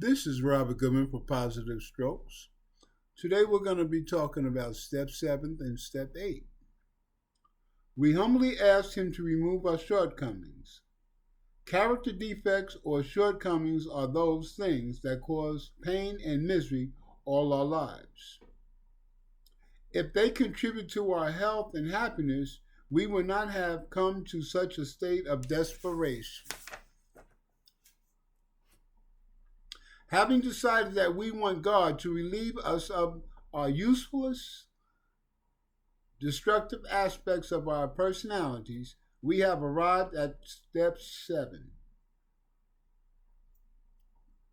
This is Robert Goodman for Positive Strokes. Today we're going to be talking about step 7 and step 8. We humbly ask Him to remove our shortcomings. Character defects or shortcomings are those things that cause pain and misery all our lives. If they contribute to our health and happiness, we would not have come to such a state of desperation. Having decided that we want God to relieve us of our useless, destructive aspects of our personalities, we have arrived at step 7.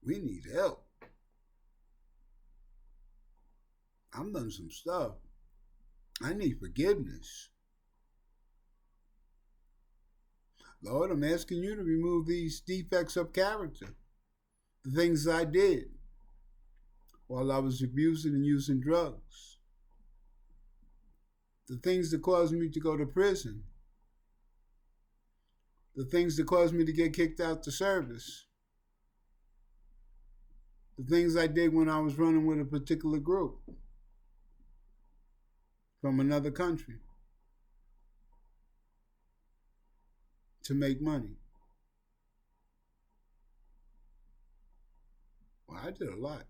We need help. I've done some stuff. I need forgiveness. Lord, I'm asking you to remove these defects of character, the things I did while I was abusing and using drugs, the things that caused me to go to prison, the things that caused me to get kicked out the service, the things I did when I was running with a particular group from another country to make money. Well, I did a lot.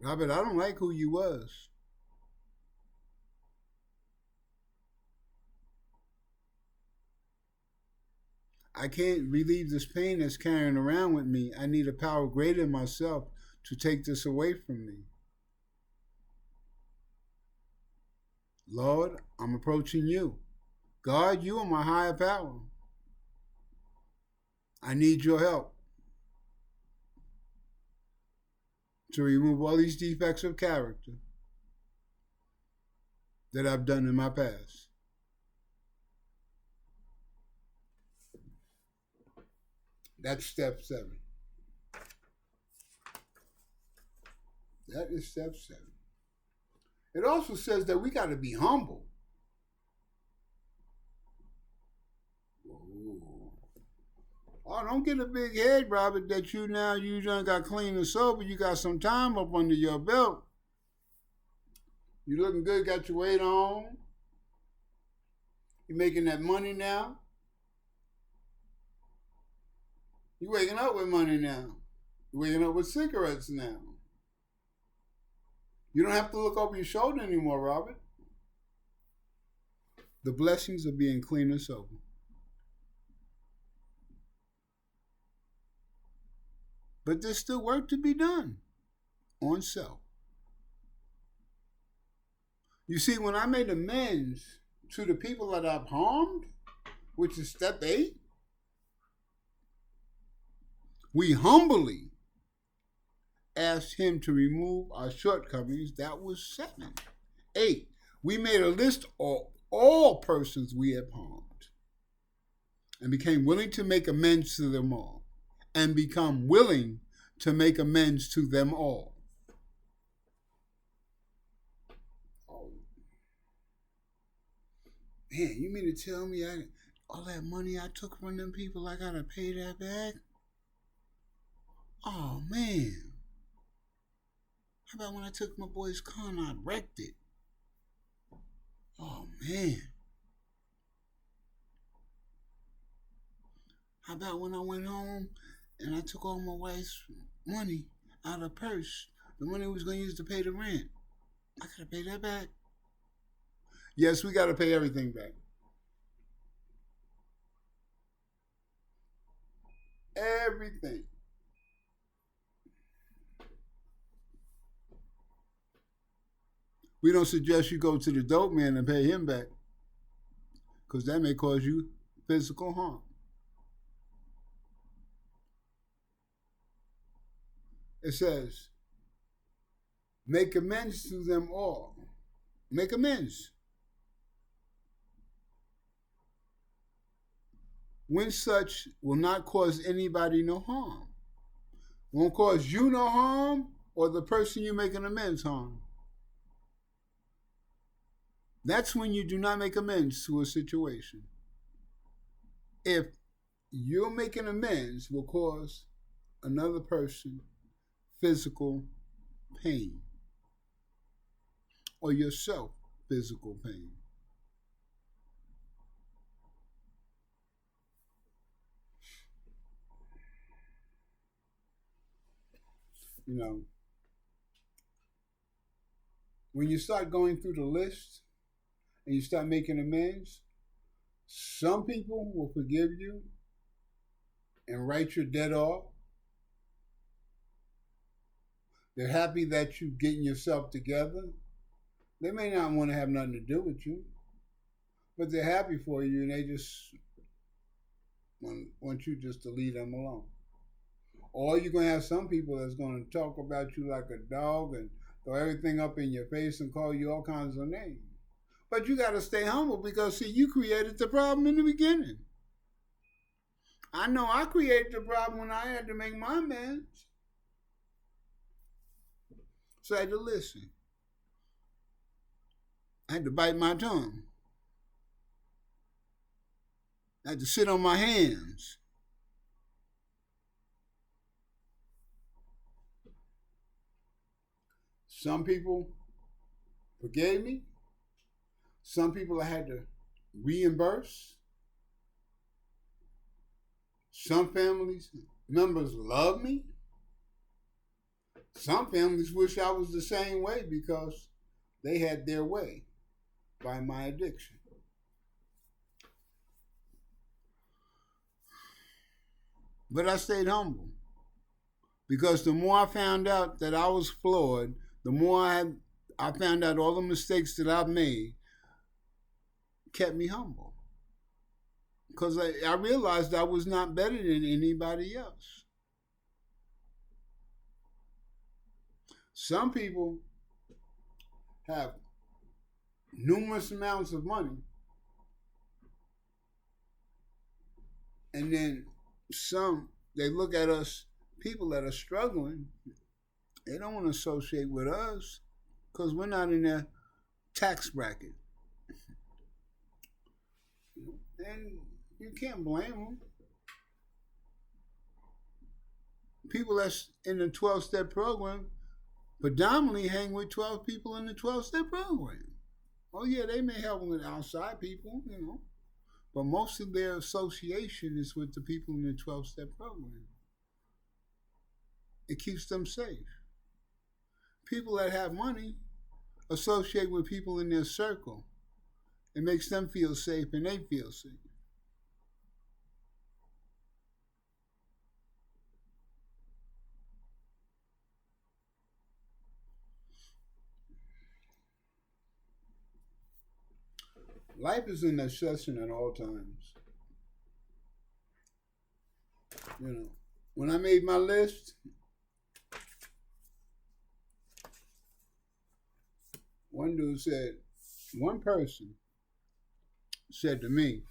Robert, I don't like who you was. I can't relieve this pain that's carrying around with me. I need a power greater than myself to take this away from me. Lord, I'm approaching you. God, you are my higher power. I need your help to remove all these defects of character that I've done in my past. That's step 7. That is step 7. It also says that we got to be humble. Whoa. Oh, don't get a big head, Robert, that you done got clean and sober. You got some time up under your belt. You looking good, got your weight on. You making that money now. You waking up with money now. You waking up with cigarettes now. You don't have to look over your shoulder anymore, Robert. The blessings of being clean and sober. But there's still work to be done on self. You see, when I made amends to the people that I've harmed, which is step 8, we humbly asked Him to remove our shortcomings. That was 7. 8, we made a list of all persons we have harmed and became willing to make amends to them all and become willing to make amends to them all. Oh, man, you mean to tell me all that money I took from them people, I gotta pay that back? Oh, man. How about when I took my boy's car and I wrecked it? Oh, man. How about when I went home and I took all my wife's money out of her purse? The money we was going to use to pay the rent. I got to pay that back. Yes, we got to pay everything back. Everything. We don't suggest you go to the dope man and pay him back, because that may cause you physical harm. It says, make amends to them all. Make amends. When such will not cause anybody no harm. Won't cause you no harm or the person you're making amends harm. That's when you do not make amends to a situation. If you're making amends will cause another person physical pain or yourself physical pain. You know, when you start going through the list and you start making amends, some people will forgive you and write your debt off. They're happy that you're getting yourself together. They may not want to have nothing to do with you, but they're happy for you and they just want you just to leave them alone. Or you're going to have some people that's going to talk about you like a dog and throw everything up in your face and call you all kinds of names. But you got to stay humble because, see, you created the problem in the beginning. I know I created the problem when I had to make my amends. So I had to listen. I had to bite my tongue. I had to sit on my hands. Some people forgave me. Some people I had to reimburse. Some families members love me. Some families wish I was the same way because they had their way by my addiction. But I stayed humble because the more I found out that I was flawed, the more I found out all the mistakes that I've made kept me humble. Because I realized I was not better than anybody else. Some people have numerous amounts of money, and then they look at us, people that are struggling, they don't want to associate with us because we're not in their tax bracket. And you can't blame them. People that's in the 12-step program predominantly hang with 12 people in the 12-step program. Oh yeah, they may help with outside people, but most of their association is with the people in the 12-step program. It keeps them safe. People that have money associate with people in their circle. It makes them feel safe and they feel safe. Life is in a session at all times. When I made my list, one person said to me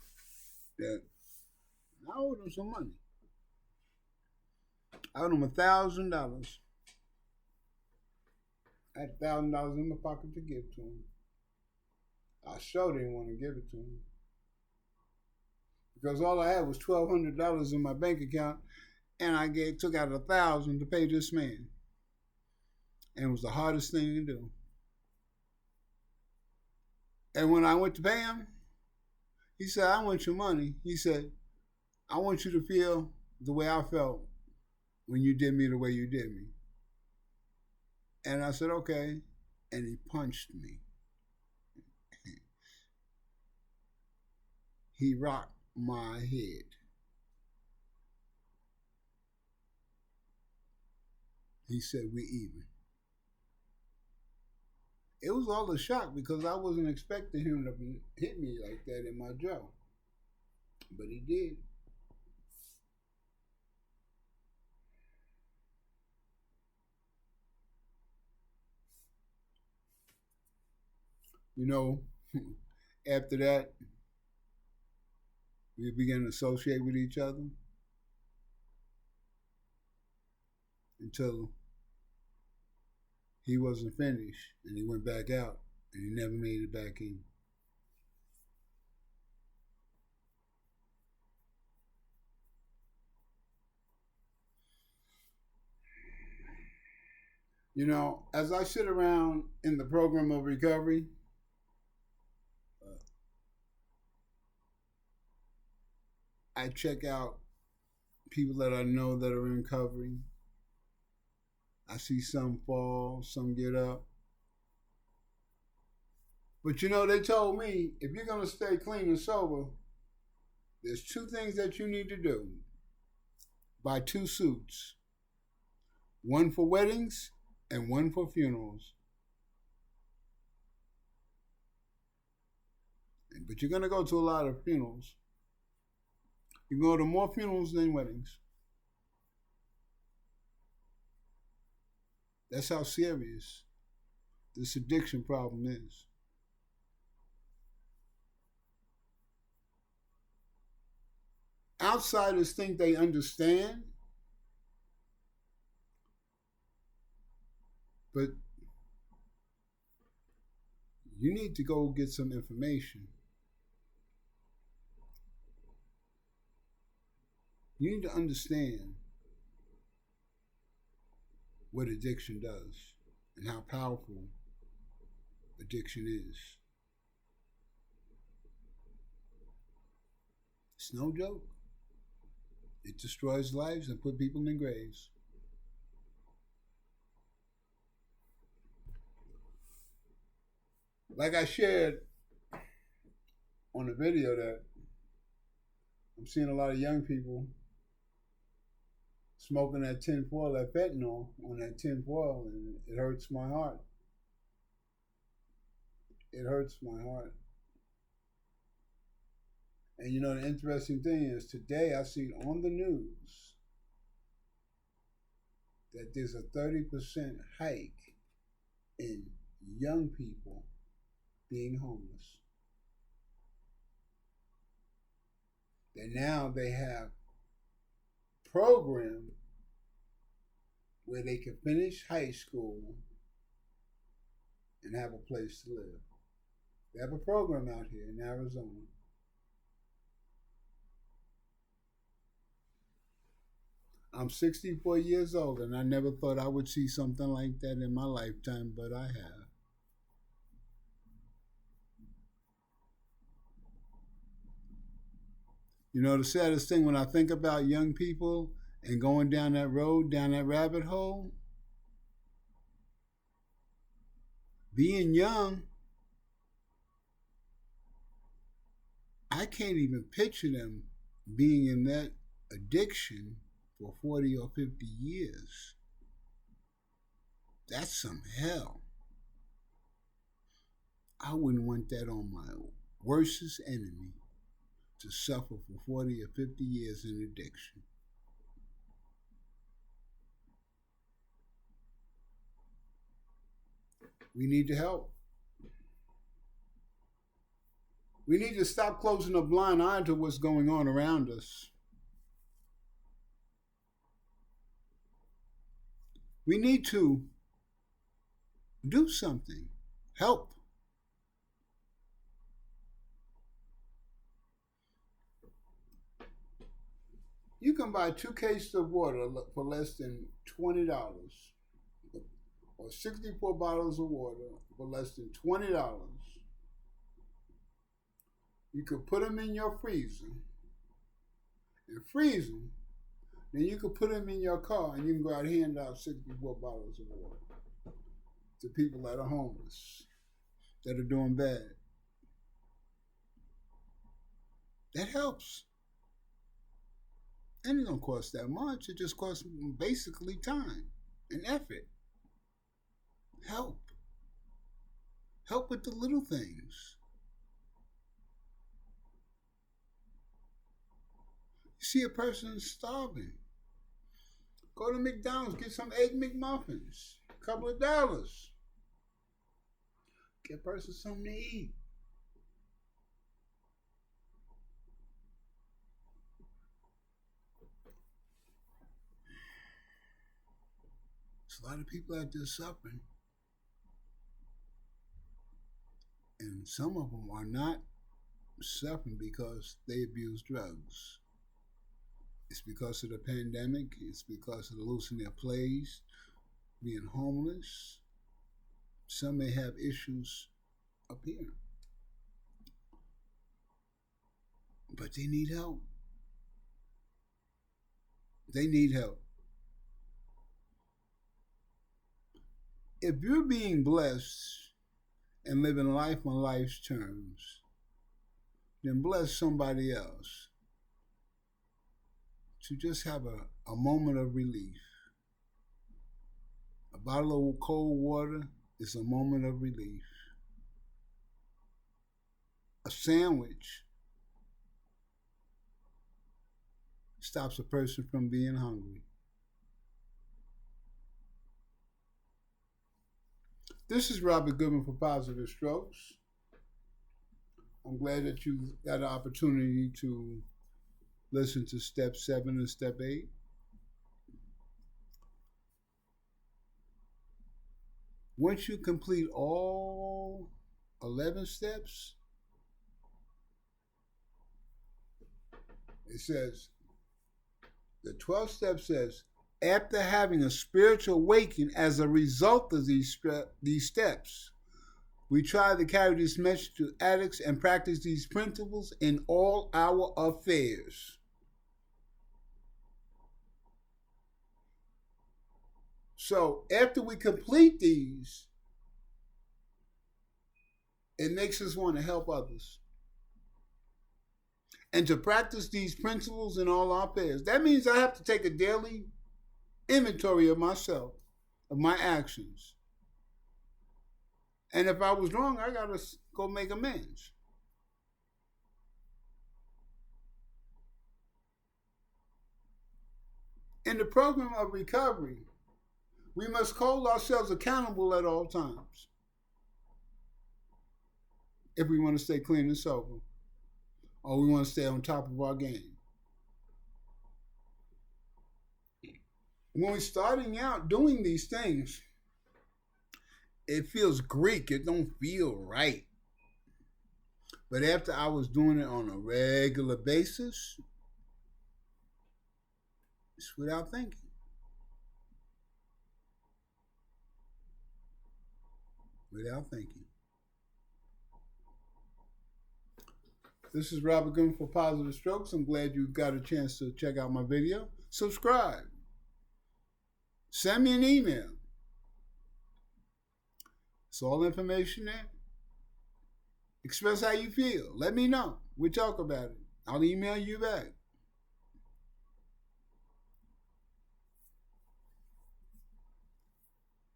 that I owed him some money. I owed him $1,000. I had $1,000 in my pocket to give to him. I sure didn't want to give it to him because all I had was $1,200 in my bank account, and I took out $1,000 to pay this man, and it was the hardest thing to do. And when I went to pay him, he said, "I want your money." He said, "I want you to feel the way I felt when you did me the way you did me." And I said, "Okay," and he punched me. He rocked my head. He said, "We even." It was all a shock because I wasn't expecting him to hit me like that in my jaw. But he did. After that, we began to associate with each other until he wasn't finished and he went back out and he never made it back in. You know, as I sit around in the program of recovery, uh, I check out people that I know that are in recovery. I see some fall, some get up. But you know, they told me if you're going to stay clean and sober, there's two things that you need to do. Buy two suits, one for weddings and one for funerals. But you're going to go to a lot of funerals. You go to more funerals than weddings. That's how serious this addiction problem is. Outsiders think they understand, but you need to go get some information. You need to understand what addiction does and how powerful addiction is. It's no joke. It destroys lives and put people in graves. Like I shared on the video that I'm seeing a lot of young people smoking that tinfoil, that fentanyl on that tinfoil, and it hurts my heart. It hurts my heart. And you know, the interesting thing is today I see on the news that there's a 30% hike in young people being homeless. And now they have program where they can finish high school and have a place to live. They have a program out here in Arizona. I'm 64 years old and I never thought I would see something like that in my lifetime, but I have. You know, the saddest thing when I think about young people and going down that road, down that rabbit hole, being young, I can't even picture them being in that addiction for 40 or 50 years. That's some hell. I wouldn't want that on my worstest enemy to suffer for 40 or 50 years in addiction. We need to help. We need to stop closing a blind eye to what's going on around us. We need to do something. Help. You can buy 2 cases of water for less than $20, or 64 bottles of water for less than $20. You could put them in your freezer and freeze them. Then you could put them in your car and you can go out and hand out 64 bottles of water to people that are homeless, that are doing bad. That helps. And it don't cost that much. It just costs basically time and effort. Help. Help with the little things. You see a person starving. Go to McDonald's, get some Egg McMuffins, a couple of dollars. Get a person something to eat. There's a lot of people out there suffering. And some of them are not suffering because they abuse drugs. It's because of the pandemic. It's because of the loosening of plays. being homeless. Some may have issues up here, but they need help. They need help. If you're being blessed and living life on life's terms, then bless somebody else to just have a moment of relief. A bottle of cold water is a moment of relief. A sandwich stops a person from being hungry. This is Robert Goodman for Positive Strokes. I'm glad that you got an opportunity to listen to Step 7 and Step 8. Once you complete all 11 steps, it says, the 12th step says, after having a spiritual awakening as a result of these steps, we try to carry this message to addicts and practice these principles in all our affairs. So after we complete these, it makes us want to help others. And to practice these principles in all our affairs. That means I have to take a daily inventory of myself, of my actions. And if I was wrong, I got to go make amends. In the program of recovery, we must hold ourselves accountable at all times if we want to stay clean and sober, or we want to stay on top of our game. When we're starting out doing these things, it feels Greek. It don't feel right. But after I was doing it on a regular basis, it's without thinking. Without thinking. This is Robert Goodman for Positive Strokes. I'm glad you got a chance to check out my video. Subscribe. Send me an email. It's all information there. Express how you feel. Let me know. We'll talk about it. I'll email you back.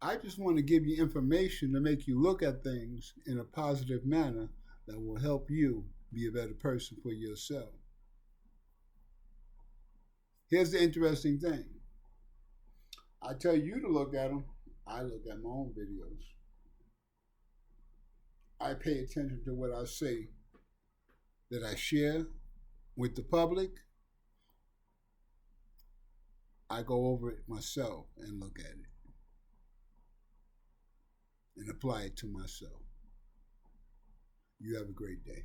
I just want to give you information to make you look at things in a positive manner that will help you be a better person for yourself. Here's the interesting thing. I tell you to look at them. I look at my own videos. I pay attention to what I say, that I share with the public. I go over it myself and look at it and apply it to myself. You have a great day.